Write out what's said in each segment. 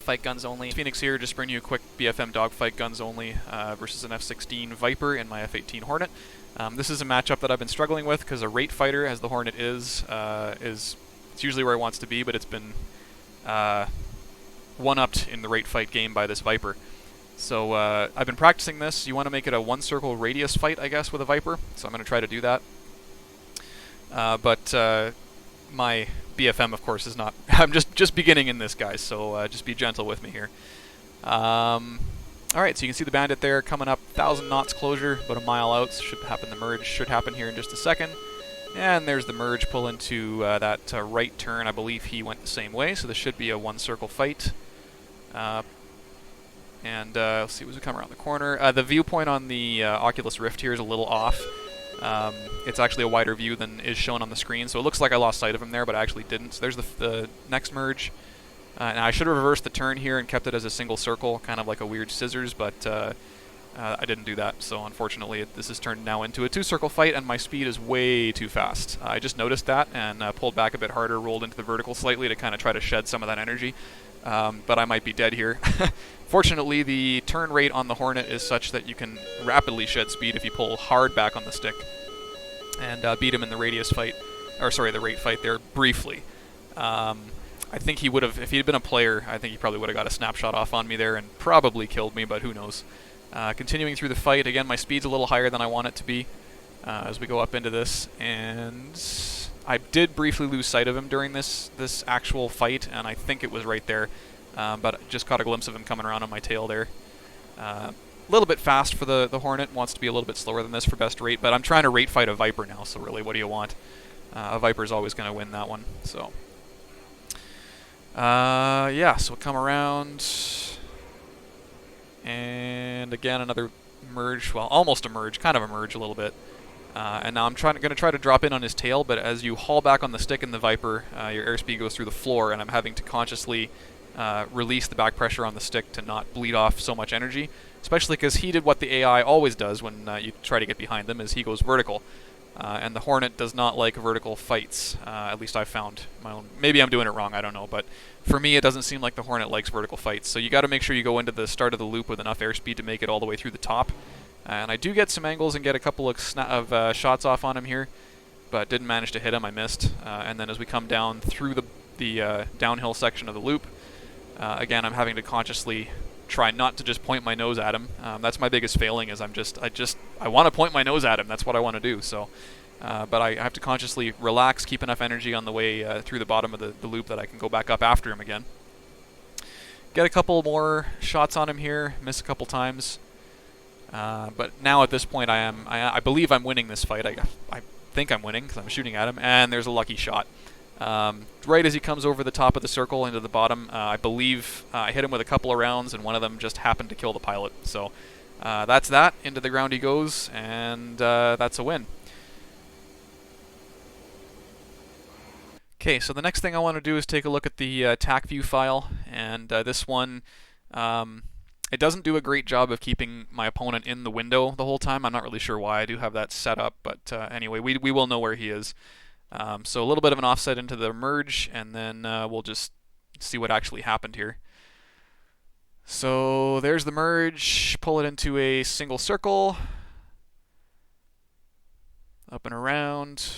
Dogfight guns only. Phoenix here, just bring you a quick BFM Dogfight guns only versus an F-16 Viper in my F-18 Hornet. This is a matchup that I've been struggling with because a rate fighter, as the Hornet is it's usually where it wants to be, but it's been one-upped in the rate fight game by this Viper. So I've been practicing this. You want to make it a one-circle radius fight, I guess, with a Viper. So I'm going to try to do that. But my BFM, of course, is not. I'm just beginning in this, guys. So just be gentle with me here. All right, so you can see the Bandit there coming up, 1,000 knots closure, about a mile out. Should happen. The merge should happen here in just a second. And there's the merge pull into that right turn. I believe he went the same way, so this should be a one-circle fight. Let's see, as we come around the corner. The viewpoint on the Oculus Rift here is a little off. It's actually a wider view than is shown on the screen, so it looks like I lost sight of him there, but I actually didn't. So there's the next merge. Now I should have reversed the turn here and kept it as a single circle, kind of like a weird scissors, but I didn't do that. So unfortunately, this has turned now into a two-circle fight, and my speed is way too fast. I just noticed that and pulled back a bit harder, rolled into the vertical slightly to kind of try to shed some of that energy. But I might be dead here. Fortunately, the turn rate on the Hornet is such that you can rapidly shed speed if you pull hard back on the stick and beat him in the radius fight, or sorry, the rate fight there briefly. I think he would have, if he had been a player, I think he probably would have got a snapshot off on me there and probably killed me, but who knows. Continuing through the fight, again, my speed's a little higher than I want it to be as we go up into this, and I did briefly lose sight of him during this actual fight, and I think it was right there, but I just caught a glimpse of him coming around on my tail there. A little bit fast for the Hornet, wants to be a little bit slower than this for best rate, but I'm trying to rate fight a Viper now, so really, what do you want? A Viper's always going to win that one, so. Yeah, so we'll come around, and again, another merge, well, almost a merge, kind of a merge a little bit. And now I'm going to try to drop in on his tail, but as you haul back on the stick in the Viper, your airspeed goes through the floor, and I'm having to consciously release the back pressure on the stick to not bleed off so much energy, especially because he did what the AI always does when you try to get behind them, is he goes vertical. And the Hornet does not like vertical fights, at least I've found my own. Maybe I'm doing it wrong, I don't know, but for me it doesn't seem like the Hornet likes vertical fights, so you got to make sure you go into the start of the loop with enough airspeed to make it all the way through the top. And I do get some angles and get a couple of shots off on him here, but didn't manage to hit him, I missed. And then as we come down through the downhill section of the loop, again, I'm having to consciously try not to just point my nose at him. That's my biggest failing, is I want to point my nose at him, that's what I want to do. So, but I have to consciously relax, keep enough energy on the way through the bottom of the loop that I can go back up after him again. Get a couple more shots on him here, miss a couple times. But now at this point I believe I'm winning this fight. I think I'm winning because I'm shooting at him, and there's a lucky shot. Right as he comes over the top of the circle into the bottom, I believe I hit him with a couple of rounds, and one of them just happened to kill the pilot. So that's that. Into the ground he goes, and that's a win. Okay, so the next thing I want to do is take a look at the attack view file, and this one, it doesn't do a great job of keeping my opponent in the window the whole time. I'm not really sure why I do have that set up, but anyway, we will know where he is. So a little bit of an offset into the merge, and then we'll just see what actually happened here. So there's the merge, pull it into a single circle, up and around,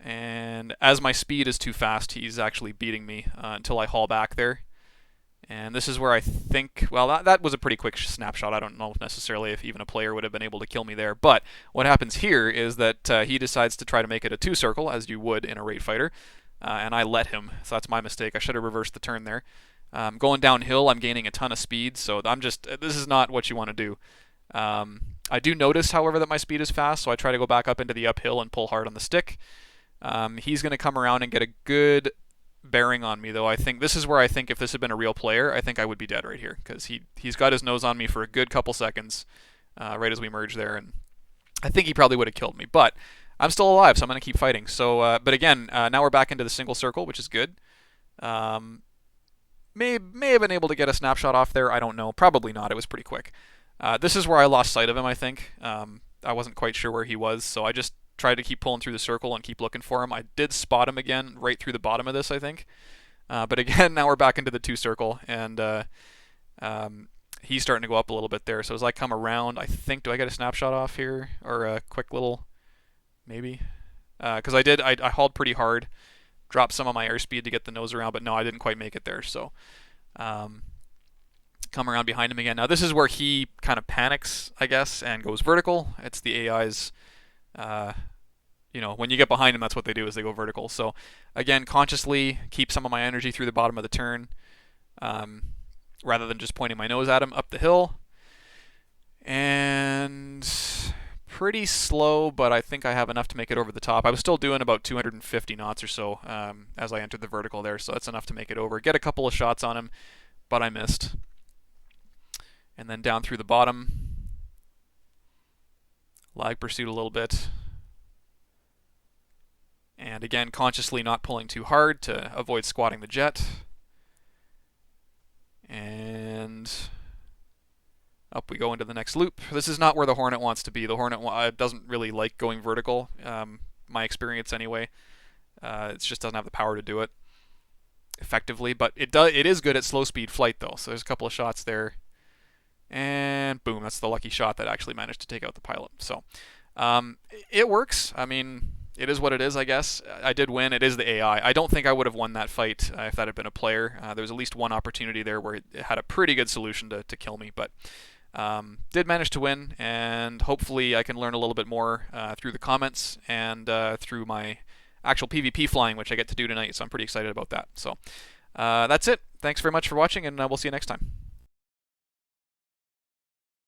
and as my speed is too fast, he's actually beating me until I haul back there. And this is where I think, well, that was a pretty quick snapshot. I don't know necessarily if even a player would have been able to kill me there. But what happens here is that he decides to try to make it a two-circle, as you would in a rate fighter. And I let him, so that's my mistake. I should have reversed the turn there. Going downhill, I'm gaining a ton of speed, so this is not what you want to do. I do notice, however, that my speed is fast, so I try to go back up into the uphill and pull hard on the stick. He's going to come around and get a good bearing on me, though. I think this is where I think if this had been a real player, I think I would be dead right here, because he's got his nose on me for a good couple seconds right as we merge there, and I think he probably would have killed me, but I'm still alive, so I'm going to keep fighting. So, but again, now we're back into the single circle, which is good. May have been able to get a snapshot off there, I don't know, probably not, it was pretty quick. This is where I lost sight of him, I think. I wasn't quite sure where he was, so I just tried to keep pulling through the circle and keep looking for him. I did spot him again right through the bottom of this, I think. But again, now we're back into the 2 circle, and um, he's starting to go up a little bit there. So as I come around, I think, do I get a snapshot off here? Or a quick little, maybe? Because I hauled pretty hard, dropped some of my airspeed to get the nose around, but no, I didn't quite make it there. So um, come around behind him again. Now this is where he kind of panics, I guess, and goes vertical. It's the AI's, when you get behind him, that's what they do, is they go vertical. So again, consciously keep some of my energy through the bottom of the turn, rather than just pointing my nose at him up the hill. And pretty slow, but I think I have enough to make it over the top. I was still doing about 250 knots or so as I entered the vertical there, so that's enough to make it over. Get a couple of shots on him, but I missed. And then down through the bottom, lag pursuit a little bit. And again, consciously not pulling too hard to avoid squatting the jet. And up we go into the next loop. This is not where the Hornet wants to be. The Hornet doesn't really like going vertical, my experience anyway. It just doesn't have the power to do it effectively, but it is good at slow speed flight though. So there's a couple of shots there, and boom, that's the lucky shot that actually managed to take out the pilot. So it works. I mean, it is what it is, I guess. I did win. It is the AI. I don't think I would have won that fight if that had been a player. There was at least one opportunity there where it had a pretty good solution to kill me, but did manage to win, and hopefully I can learn a little bit more through the comments and through my actual PvP flying, which I get to do tonight, so I'm pretty excited about that. So that's it. Thanks very much for watching, and we'll see you next time.